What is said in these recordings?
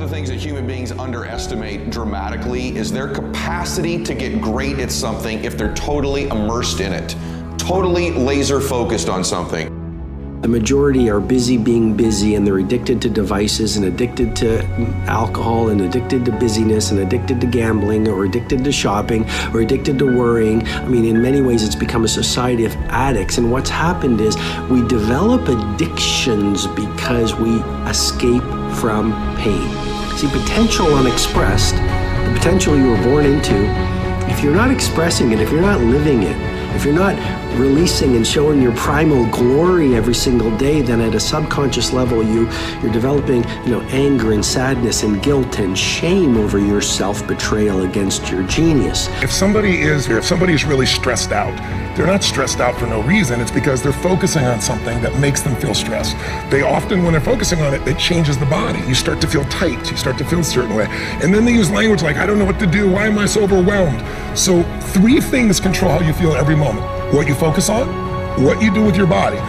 One of the things that human beings underestimate dramatically is their capacity to get great at something if they're totally immersed in it, totally laser focused on something. The majority are busy being busy, and they're addicted to devices and addicted to alcohol and addicted to busyness and addicted to gambling or addicted to shopping or addicted to worrying. I mean, in many ways, it's become a society of addicts. And what's happened is we develop addictions because we escape from pain. See, potential unexpressed, the potential you were born into, if you're not expressing it, if you're not living it, if you're not releasing and showing your primal glory every single day, then at a subconscious level, you're developing, anger and sadness and guilt and shame over your self-betrayal against your genius. If somebody's really stressed out, they're not stressed out for no reason. It's because they're focusing on something that makes them feel stressed. They often, when they're focusing on it, it changes the body. You start to feel tight. You start to feel a certain way. And then they use language like, I don't know what to do. Why am I so overwhelmed? So 3 things control how you feel every moment. What you focus on, what you do with your body.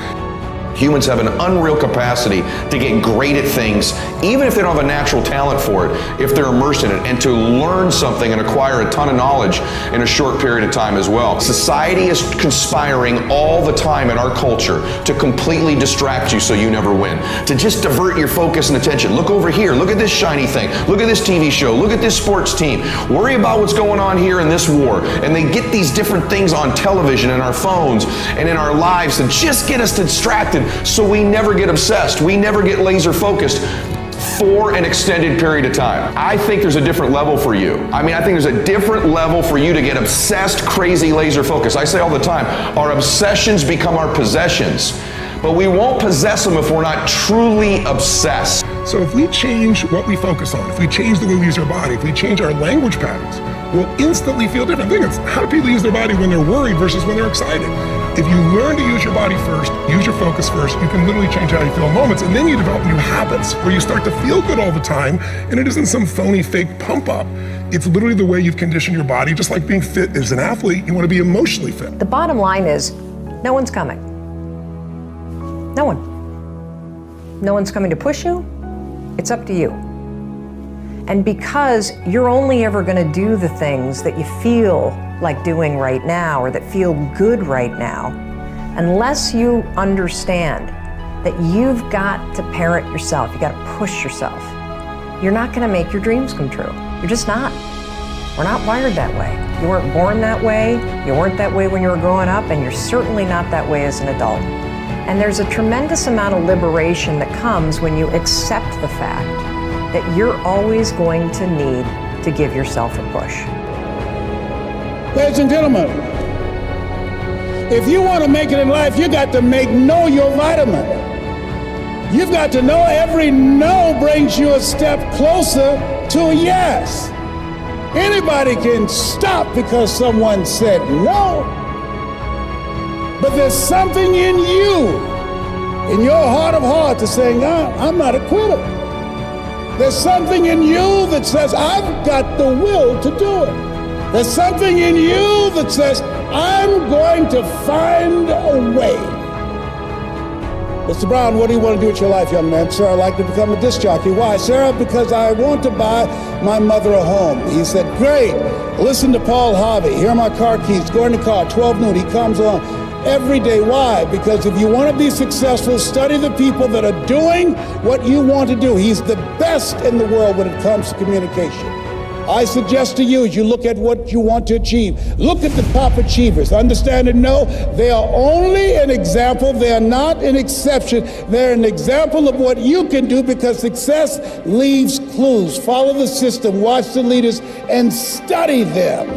Humans have an unreal capacity to get great at things, even if they don't have a natural talent for it, if they're immersed in it, and to learn something and acquire a ton of knowledge in a short period of time as well. Society is conspiring all the time in our culture to completely distract you so you never win, to just divert your focus and attention. Look over here, look at this shiny thing, look at this TV show, look at this sports team, worry about what's going on here in this war. And they get these different things on television and our phones and in our lives to just get us distracted, so we never get obsessed, we never get laser focused for an extended period of time. I think there's a different level for you. I think there's a different level for you to get obsessed, crazy laser focus. I say all the time, our obsessions become our possessions, but we won't possess them if we're not truly obsessed. So if we change what we focus on, if we change the way we use our body, if we change our language patterns, we'll instantly feel different. Think of how do people use their body when they're worried versus when they're excited. If you learn to use your body first, use your focus first, you can literally change how you feel in moments, and then you develop new habits where you start to feel good all the time, and it isn't some phony fake pump up. It's literally the way you've conditioned your body. Just like being fit as an athlete, you want to be emotionally fit. The bottom line is, no one's coming. No one. No one's coming to push you. It's up to you. And because you're only ever going to do the things that you feel like doing right now or that feel good right now, unless you understand that you've got to parent yourself, you got to push yourself, you're not going to make your dreams come true. You're just not. We're not wired that way. You weren't born that way, you weren't that way when you were growing up, and you're certainly not that way as an adult. And there's a tremendous amount of liberation that comes when you accept the fact that you're always going to need to give yourself a push. Ladies and gentlemen, if you want to make it in life, you got to know your vitamin. You've got to know every no brings you a step closer to a yes. Anybody can stop because someone said no. But there's something in you, in your heart of hearts, that's saying, I'm not a quitter. There's something in you that says, I've got the will to do it. There's something in you that says, I'm going to find a way. Mr. Brown, what do you want to do with your life, young man? Sir, I'd like to become a disc jockey. Why? Sir, because I want to buy my mother a home. He said, great. Listen to Paul Harvey. Here are my car keys. Go in the car, 12 noon. He comes on every day. Why? Because if you want to be successful, study the people that are doing what you want to do. He's the best in the world when it comes to communication. I suggest to you, as you look at what you want to achieve, look at the top achievers. Understand and know they are only an example. They are not an exception. They're an example of what you can do, because success leaves clues. Follow the system, watch the leaders, and study them.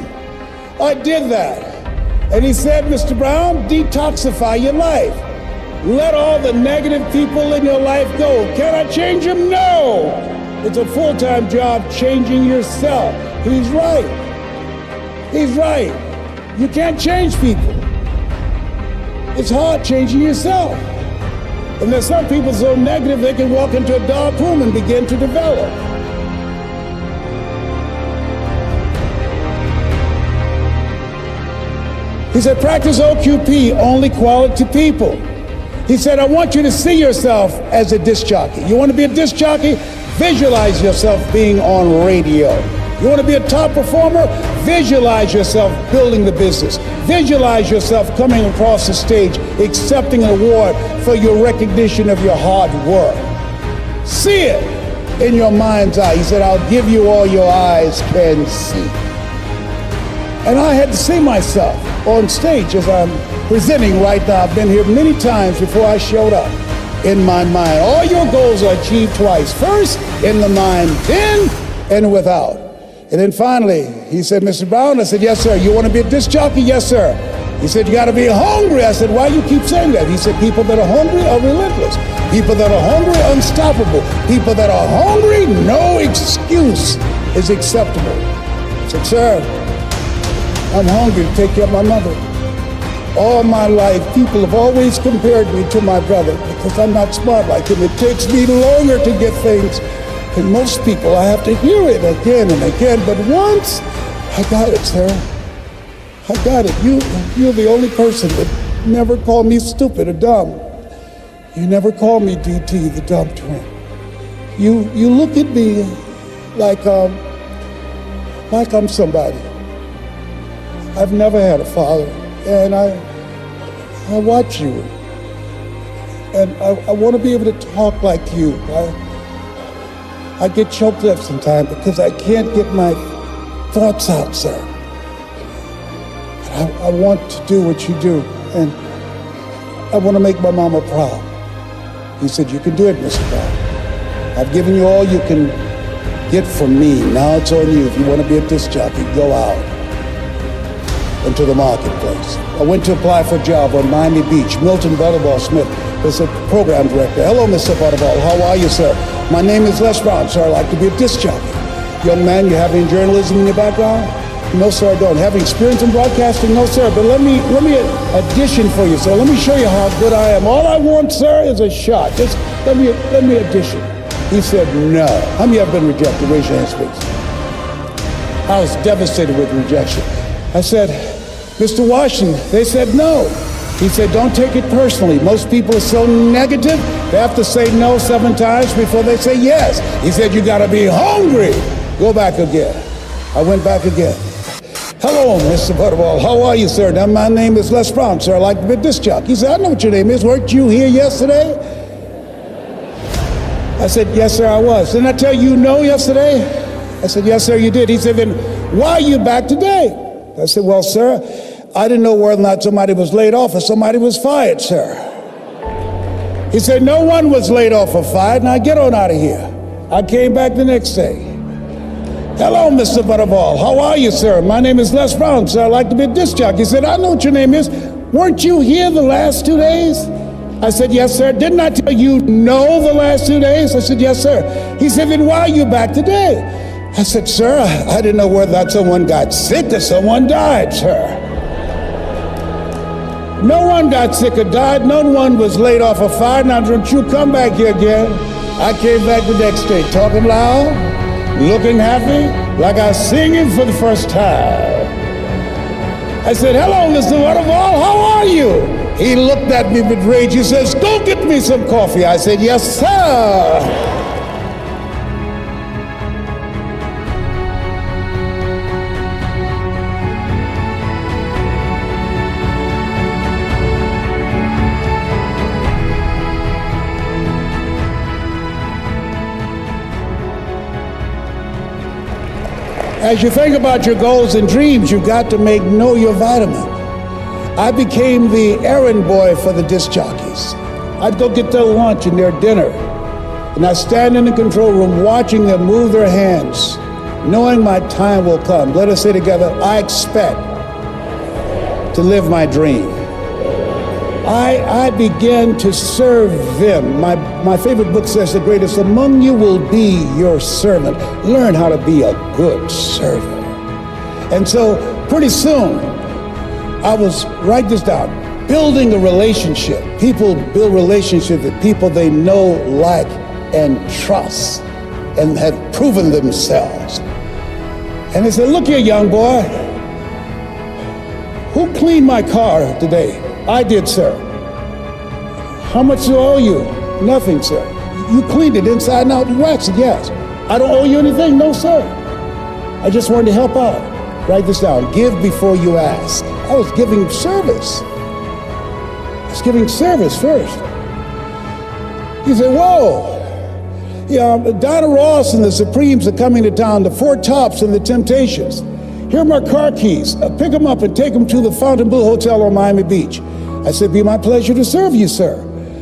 I did that. And he said, Mr. Brown, detoxify your life. Let all the negative people in your life go. Can I change them? No. It's a full-time job changing yourself. He's right. He's right. You can't change people. It's hard changing yourself. And there's some people so negative they can walk into a dark room and begin to develop. He said, practice OQP, only quality people. He said, I want you to see yourself as a disc jockey. You want to be a disc jockey? Visualize yourself being on radio. You want to be a top performer? Visualize yourself building the business. Visualize yourself coming across the stage, accepting an award for your recognition of your hard work. See it in your mind's eye. He said, I'll give you all your eyes can see. And I had to see myself on stage as I'm presenting right now. I've been here many times before I showed up in my mind. All your goals are achieved twice. First, in the mind, then, and without. And then finally, he said, Mr. Brown, I said, yes, sir. You want to be a disc jockey? Yes, sir. He said, you got to be hungry. I said, why do you keep saying that? He said, people that are hungry are relentless. People that are hungry are unstoppable. People that are hungry, no excuse is acceptable. I said, sir, I'm hungry to take care of my mother. All my life, people have always compared me to my brother because I'm not smart like him. It takes me longer to get things. And most people, I have to hear it again and again. But once, I got it, Sarah. I got it. You're the only person that never called me stupid or dumb. You never called me DT, the dumb twin. You look at me like I'm somebody. I've never had a father, and I watch you, and I want to be able to talk like you. I get choked up sometimes because I can't get my thoughts out, sir. I want to do what you do, and I want to make my mama proud. He said, you can do it, Mr. Brown. I've given you all you can get from me. Now it's on you. If you want to be a disc jockey, go out into the marketplace. I went to apply for a job on Miami Beach. Milton Butterball Smith was the program director. Hello, Mr. Butterball. How are you, sir? My name is Les Brown, sir. I'd like to be a disc jockey. Young man, you have any journalism in your background? No, sir, I don't. Have experience in broadcasting? No, sir. But let me audition for you, sir. Let me show you how good I am. All I want, sir, is a shot. Just let me audition. He said, no. How many have been rejected? Raise your hands, please. I was devastated with rejection. I said, Mr. Washington, they said no. He said, don't take it personally. Most people are so negative, they have to say no 7 times before they say yes. He said, you gotta be hungry. Go back again. I went back again. Hello, Mr. Butterball. How are you, sir? Now, my name is Les Brown, sir. I'd like to be a disc jockey. He said, I know what your name is. Weren't you here yesterday? I said, yes, sir, I was. Didn't I tell you no yesterday? I said, yes, sir, you did. He said, then why are you back today? I said, well, sir, I didn't know whether or not somebody was laid off or somebody was fired, sir. He said, no one was laid off or fired. Now get on out of here. I came back the next day. Hello, Mr. Butterball. How are you, sir? My name is Les Brown, sir. I'd like to be a disc jockey. He said, I know what your name is. Weren't you here the last 2 days? I said, yes, sir. Didn't I tell you no the last 2 days? I said, yes, sir. He said, then why are you back today? I said, sir, I didn't know whether that someone got sick or someone died, sir. No one got sick or died. No one was laid off or fired. Now don't you come back here again. I came back the next day, talking loud, looking happy, like I was singing for the first time. I said, hello, Mr. Butterball, how are you? He looked at me with rage. He says, go get me some coffee. I said, yes, sir. As you think about your goals and dreams, you've got to know your vitamin. I became the errand boy for the disc jockeys. I'd go get their lunch and their dinner, and I stand in the control room watching them move their hands, knowing my time will come. Let us say together, I expect to live my dream. I began to serve them. My favorite book says the greatest among you will be your servant. Learn how to be a good servant. And so pretty soon, I was, write this down, building a relationship. People build relationships with people they know, like, and trust, and have proven themselves. And they said, look here, young boy, who cleaned my car today? I did, sir. How much do I owe you? Nothing, sir. You cleaned it inside and out and waxed it, yes. I don't owe you anything, no sir. I just wanted to help out. Write this down, give before you ask. I was giving service. I was giving service first. You say, whoa. Yeah, Donna Ross and the Supremes are coming to town, the Four Tops and the Temptations. Here are my car keys. Pick them up and take them to the Fontainebleau Hotel on Miami Beach. I said, be my pleasure to serve you, sir.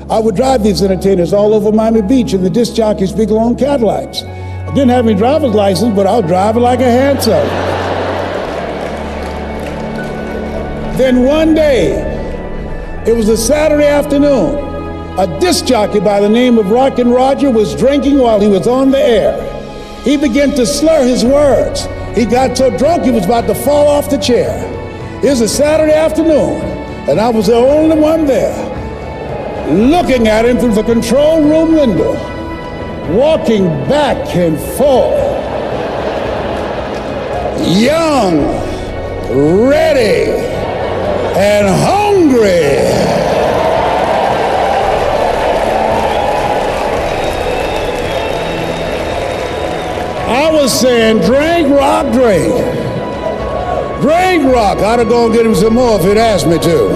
I would drive these entertainers all over Miami Beach in the disc jockeys' big long Cadillacs. I didn't have any driver's license, but I was driving like a handsome. Then one day, it was a Saturday afternoon, a disc jockey by the name of Rockin' Roger was drinking while he was on the air. He began to slur his words. He got so drunk he was about to fall off the chair. It was a Saturday afternoon, and I was the only one there, looking at him through the control room window, walking back and forth, young, ready, and hungry. I was saying, drink, rock, drink. Drink, rock. I'd have gone get him some more if he'd asked me to.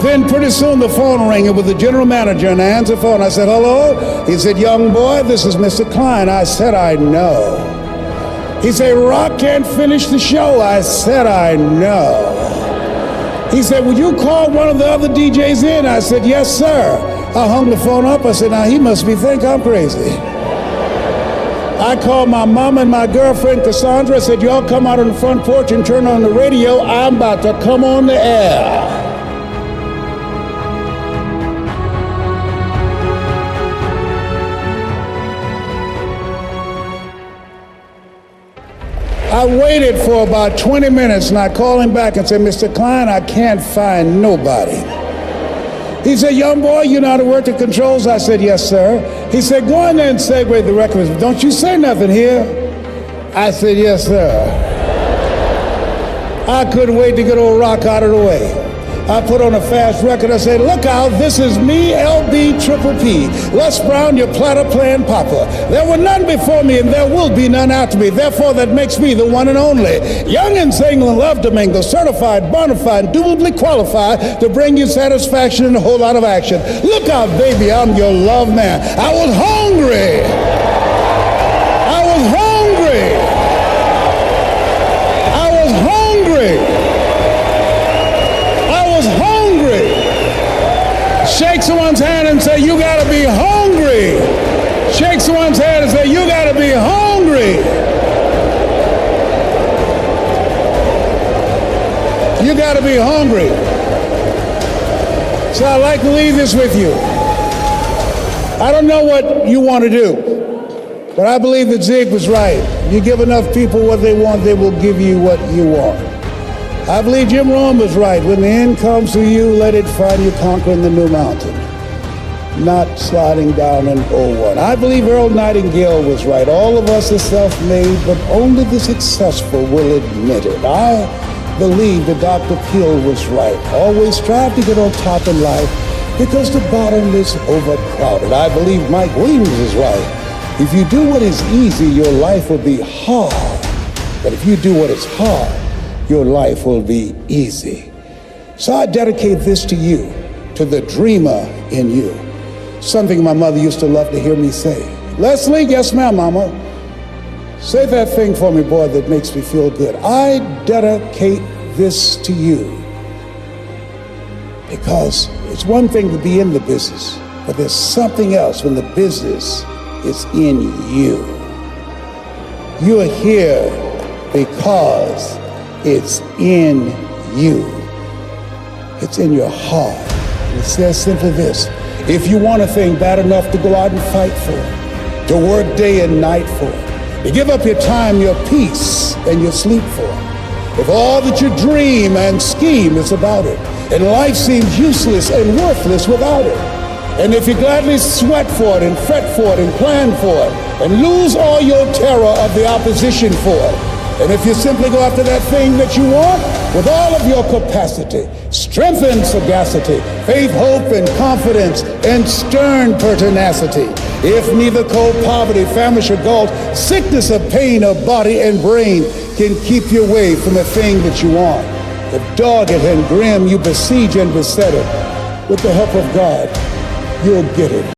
Then pretty soon the phone rang. It was the general manager, and I answered the phone. I said, hello? He said, young boy, this is Mr. Klein. I said, I know. He said, Rock can't finish the show. I said, I know. He said, would you call one of the other DJs in? I said, yes, sir. I hung the phone up. I said, now he must think I'm crazy. I called my mom and my girlfriend, Cassandra. I said, y'all come out on the front porch and turn on the radio. I'm about to come on the air. I waited for about 20 minutes and I called him back and said, Mr. Klein, I can't find nobody. He said, young boy, you know how to work the controls? I said, yes, sir. He said, go in there and segue the records. Don't you say nothing here. I said, yes, sir. I couldn't wait to get old Rock out of the way. I put on a fast record. I said, look out, this is me, LB Triple P. Les Brown, your platter playing papa. There were none before me and there will be none after me. Therefore, that makes me the one and only. Young and single and love to mingle, certified, bona fide, indubitably qualified to bring you satisfaction and a whole lot of action. Look out, baby, I'm your love man. I was hungry. I was hungry. I was hungry. Shake someone's hand and say, you gotta be hungry. Shake someone's hand and say, you gotta be hungry. You gotta be hungry. So I'd like to leave this with you. I don't know what you want to do, but I believe that Zig was right. You give enough people what they want, they will give you what you want. I believe Jim Rohn was right. When the end comes to you, let it find you conquering the new mountain, not sliding down an old one. I believe Earl Nightingale was right. All of us are self-made, but only the successful will admit it. I believe that Dr. Peel was right. Always strive to get on top in life because the bottom is overcrowded. I believe Mike Williams is right. If you do what is easy, your life will be hard. But if you do what is hard, your life will be easy. So I dedicate this to you, to the dreamer in you. Something my mother used to love to hear me say. Leslie, yes ma'am, mama. Say that thing for me, boy, that makes me feel good. I dedicate this to you because it's one thing to be in the business, but there's something else when the business is in you. You're here because it's in you. It's in your heart. It says simply this: if you want a thing bad enough to go out and fight for it, to work day and night for it, to give up your time, your peace, and your sleep for it, if all that you dream and scheme is about it, and life seems useless and worthless without it, and if you gladly sweat for it and fret for it and plan for it, and lose all your terror of the opposition for it, And if you simply go after that thing that you want with all of your capacity, strength and sagacity, faith, hope, and confidence, and stern pertinacity, if neither cold poverty, famish, or gulf, sickness or pain of body and brain can keep you away from the thing that you want, if dogged and grim you besiege and beset it, with the help of God, you'll get it.